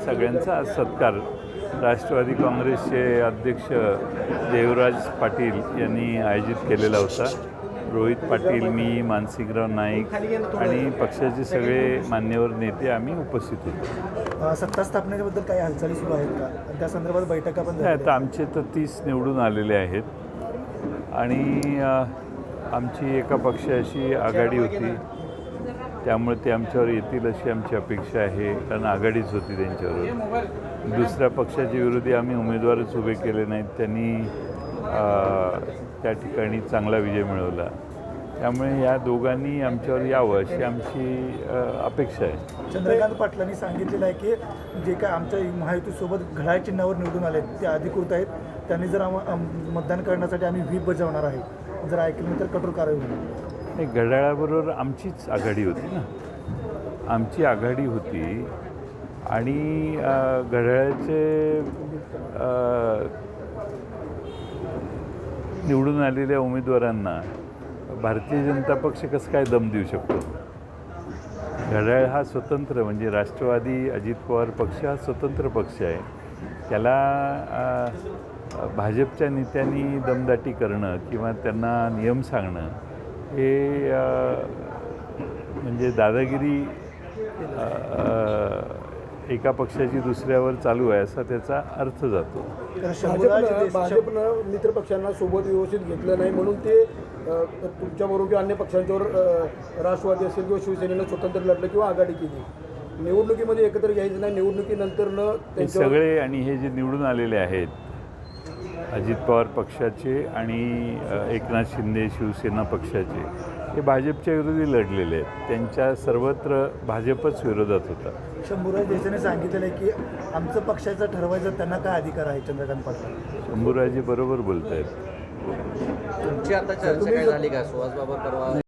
सगळ्यांचा आज सत्कार राष्ट्रवादी काँग्रेसचे अध्यक्ष देवराज पाटील यांनी आयोजित केलेला होता. रोहित पाटील, मी, मानसिंगराव नाईक आणि पक्षाचे सगळे मान्यवर नेते आम्ही उपस्थित होतो. सत्ता स्थापनेबद्दल काही हालचाली सुरू आहेत का? त्या संदर्भात बैठका पण नाही, आता आमचे तर 30 निवडून आलेले आहेत आणि आमची एका पक्षाशी आघाडी होती, त्यामुळे ते आमच्यावर येतील अशी आमची अपेक्षा आहे, कारण आघाडीच होती त्यांच्यावर. दुसऱ्या पक्षाचे विरोधी आम्ही उमेदवारच उभे केले नाहीत, त्यांनी त्या ठिकाणी चांगला विजय मिळवला. त्यामुळे या दोघांनी आमच्यावर यावं अशी आमची अपेक्षा आहे. चंद्रकांत पाटलांनी सांगितलेलं आहे की जे काय आमच्या महायुतीसोबत घड्याळ चिन्हावर निवडून आले ते अधिकृत आहेत, त्यांनी जर मतदान करण्यासाठी आम्ही व्हीप बजावणार आहे, जर ऐकलं नाही तर कठोर कारवाई होईल. नाही, घड्याळाबरोबर आमचीच आघाडी होती ना, आमची आघाडी होती आणि घड्याळाचे निवडून आलेल्या उमेदवारांना भारतीय जनता पक्ष कसं काय दम देऊ शकतो? घड्याळ हा स्वतंत्र, म्हणजे राष्ट्रवादी अजित पवार पक्ष हा स्वतंत्र पक्ष आहे. त्याला भाजपच्या नेत्यांनी दमदाटी करणं किंवा त्यांना नियम सांगणं हे म्हणजे दादागिरी एका पक्षाची दुसऱ्यावर चालू आहे असा त्याचा अर्थ जातो. भाजपनं मित्र पक्षांना सोबत व्यवस्थित घेतलं नाही म्हणून ते तुमच्याबरोबर किंवा अन्य पक्षांच्यावर राष्ट्रवादी असेल किंवा शिवसेनेनं स्वतंत्र लढलं किंवा आघाडी केली. निवडणुकीमध्ये एकत्र घ्यायचं नाही, निवडणुकीनंतरनं हे सगळे आणि हे जे निवडून आलेले आहेत अजित पवार पक्षाचे आणि एकनाथ शिंदे शिवसेना पक्षाचे, हे भाजपच्या विरोधी लढलेले आहेत. त्यांच्या सर्वत्र भाजपच विरोधात होता. शंभूराज देसाईने सांगितलेलं आहे की आमचं पक्षाचं ठरवायचं त्यांना काय अधिकार आहे? चंद्रकांत पाटील शंभूराजी बरोबर बोलत आहेत. तुमची आता चर्चा काय झाली का? सुहास बाबर परवा